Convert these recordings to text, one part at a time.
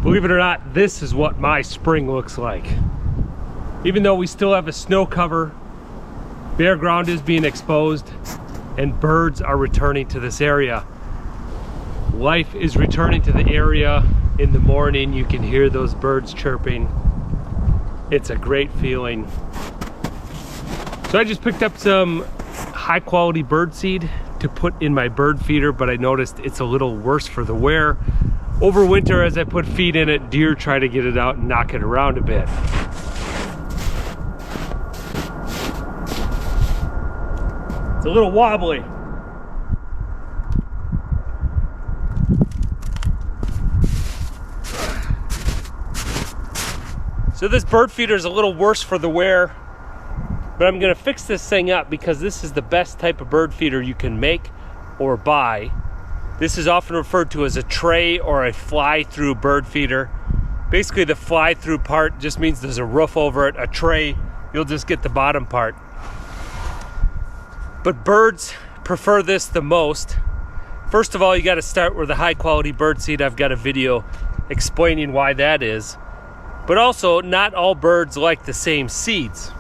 Believe it or not, this is what my spring looks like. Even though we still have a snow cover, bare ground is being exposed, and birds are returning to this area. Life is returning to the area. In the morning, you can hear those birds chirping. It's a great feeling. So I just picked up some high quality bird seed to put in my bird feeder, but I noticed it's a little worse for the wear. Over winter, as I put feed in it, deer try to get it out and knock it around a bit. It's a little wobbly. So this bird feeder is a little worse for the wear, but I'm gonna fix this thing up because this is the best type of bird feeder you can make or buy. This is often referred to as a tray or a fly-through bird feeder. Basically, the fly-through part just means there's a roof over it. A tray, you'll just get the bottom part. But birds prefer this the most. First of all, you gotta start with a high-quality bird seed. I've got a video explaining why that is. But also, not all birds like the same seeds.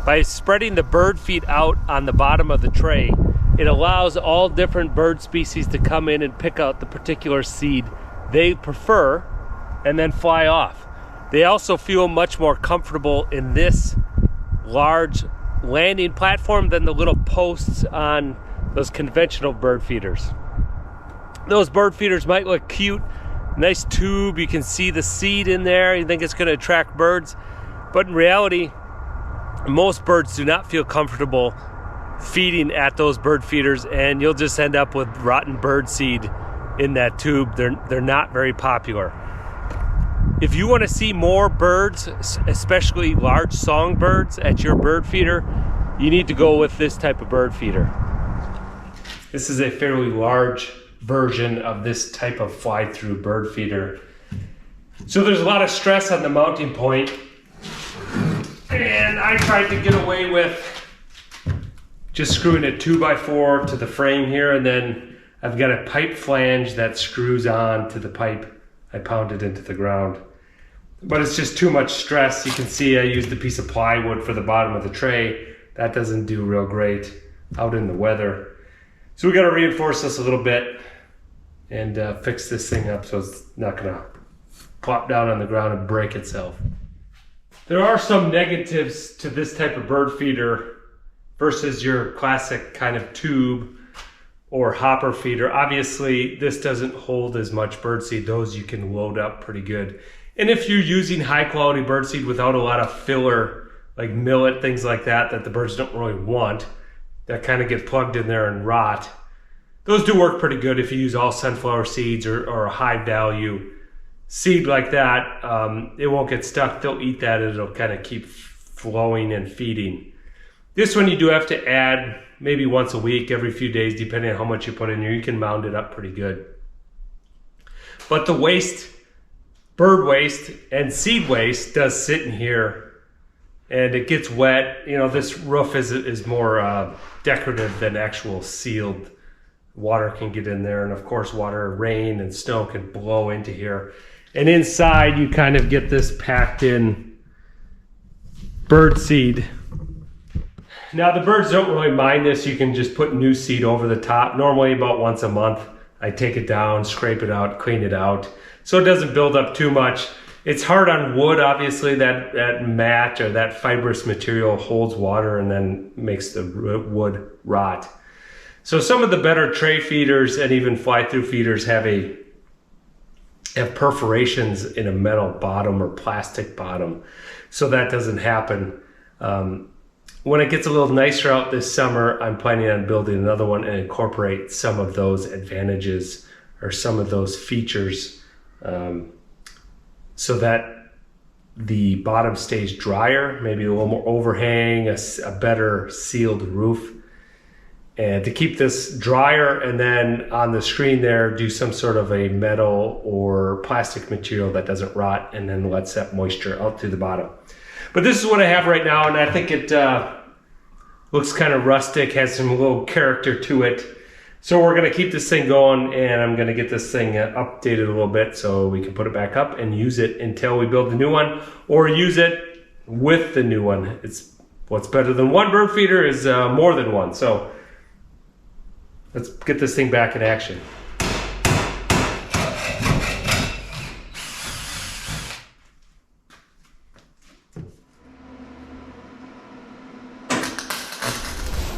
By spreading the bird feed out on the bottom of the tray, it allows all different bird species to come in and pick out the particular seed they prefer and then fly off. They also feel much more comfortable in this large landing platform than the little posts on those conventional bird feeders. Those bird feeders might look cute, nice tube, you can see the seed in there, you think it's going to attract birds, but in reality, most birds do not feel comfortable feeding at those bird feeders, and you'll just end up with rotten bird seed in that tube. They're not very popular. If you want to see more birds, especially large songbirds at your bird feeder, you need to go with this type of bird feeder. This is a fairly large version of this type of fly-through bird feeder. So there's a lot of stress on the mounting point, and I tried to get away with just screwing a 2x4 to the frame here, and then I've got a pipe flange that screws on to the pipe I pounded into the ground. But it's just too much stress. You can see I used a piece of plywood for the bottom of the tray. That doesn't do real great out in the weather. So we got to reinforce this a little bit and fix this thing up so it's not gonna plop down on the ground and break itself. There are some negatives to this type of bird feeder versus your classic kind of tube or hopper feeder. Obviously, this doesn't hold as much birdseed. Those you can load up pretty good. And if you're using high quality birdseed without a lot of filler, like millet, things like that, that the birds don't really want, that kind of get plugged in there and rot, those do work pretty good if you use all sunflower seeds or a high value seed like that. It won't get stuck. They'll eat that and it'll kind of keep flowing and feeding. This one you do have to add maybe once a week, every few days, depending on how much you put in here. You can mound it up pretty good. But the waste, bird waste and seed waste does sit in here and it gets wet. You know, this roof is more decorative than actual sealed. Water can get in there, and of course water, rain and snow can blow into here. And inside you kind of get this packed in bird seed. Now the birds don't really mind this. You can just put new seed over the top. Normally about once a month I take it down, scrape it out, clean it out, so it doesn't build up too much. It's hard on wood, obviously. That mat or that fibrous material holds water and then makes the wood rot. So some of the better tray feeders and even fly-through feeders have perforations in a metal bottom or plastic bottom, so that doesn't happen. When it gets a little nicer out this summer, I'm planning on building another one and incorporate some of those advantages or some of those features so that the bottom stays drier, maybe a little more overhang, a better sealed roof. And to keep this drier, and then on the screen there, do some sort of a metal or plastic material that doesn't rot and then lets that moisture out through the bottom. But this is what I have right now, and I think it looks kind of rustic, has some little character to it. So we're gonna keep this thing going, and I'm gonna get this thing updated a little bit so we can put it back up and use it until we build the new one, or use it with the new one. It's what's better than one bird feeder is more than one. So let's get this thing back in action.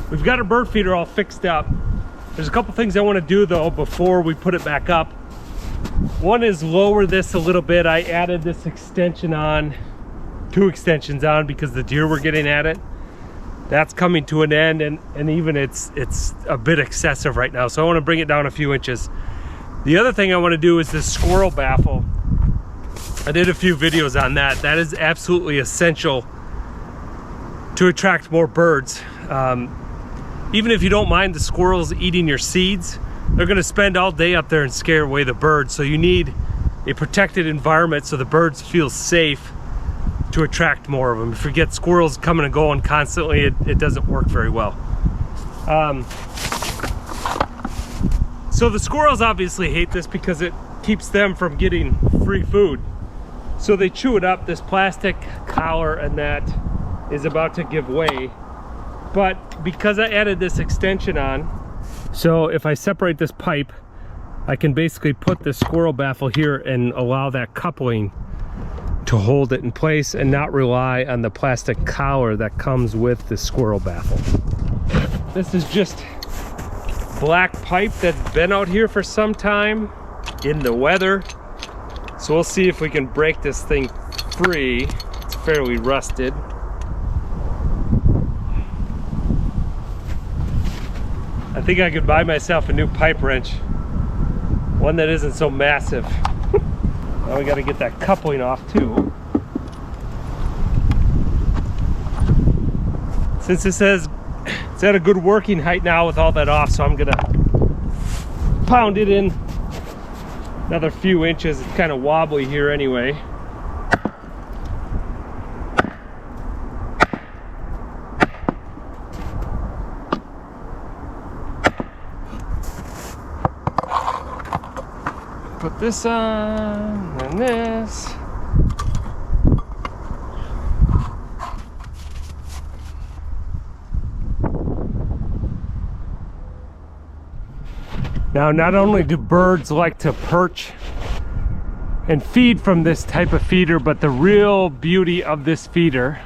We've got our bird feeder all fixed up. There's a couple things I want to do though before we put it back up. One is lower this a little bit. I added this extension on, 2 extensions on, because the deer were getting at it. That's coming to an end, and even it's a bit excessive right now, so I want to bring it down a few inches. The other thing I want to do is this squirrel baffle. I did a few videos on that. That is absolutely essential to attract more birds. Even if you don't mind the squirrels eating your seeds, they're going to spend all day up there and scare away the birds. So you need a protected environment so the birds feel safe to attract more of them. If you get squirrels coming and going constantly, it doesn't work very well. So the squirrels obviously hate this because it keeps them from getting free food. So they chew it up. This plastic collar and that is about to give way. But because I added this extension on, so if I separate this pipe, I can basically put this squirrel baffle here and allow that coupling to hold it in place and not rely on the plastic collar that comes with the squirrel baffle. This is just black pipe that's been out here for some time in the weather. So we'll see if we can break this thing free. It's fairly rusted. I think I could buy myself a new pipe wrench, one that isn't so massive. Now we got to get that coupling off too. Since it says it's at a good working height now with all that off, so I'm gonna pound it in another few inches. It's kind of wobbly here anyway. Put this on, and this. Now, not only do birds like to perch and feed from this type of feeder, but the real beauty of this feeder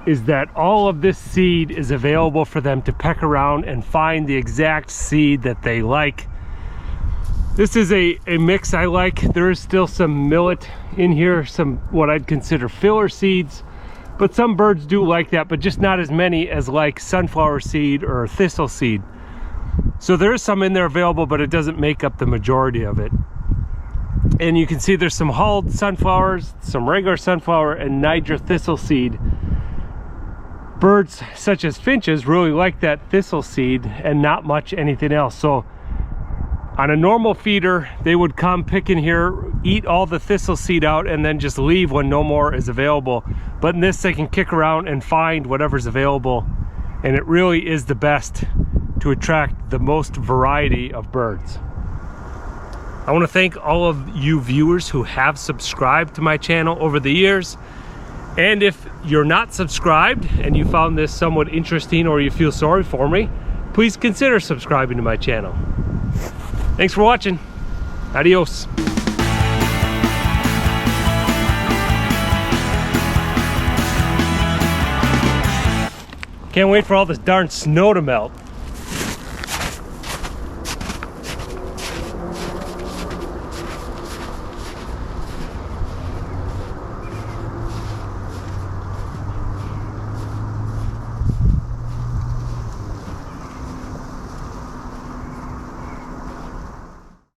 is that all of this seed is available for them to peck around and find the exact seed that they like. This is a mix I like. There is still some millet in here, some what I'd consider filler seeds, but some birds do like that, but just not as many as like sunflower seed or thistle seed. So there is some in there available, but it doesn't make up the majority of it. And you can see there's some hulled sunflowers, some regular sunflower, and Niger thistle seed. Birds such as finches really like that thistle seed and not much anything else. So on a normal feeder, they would come pick in here, eat all the thistle seed out, and then just leave when no more is available. But in this, they can kick around and find whatever's available, and it really is the best to attract the most variety of birds. I want to thank all of you viewers who have subscribed to my channel over the years. And if you're not subscribed and you found this somewhat interesting, or you feel sorry for me, please consider subscribing to my channel. Thanks for watching. Adios. Can't wait for all this darn snow to melt.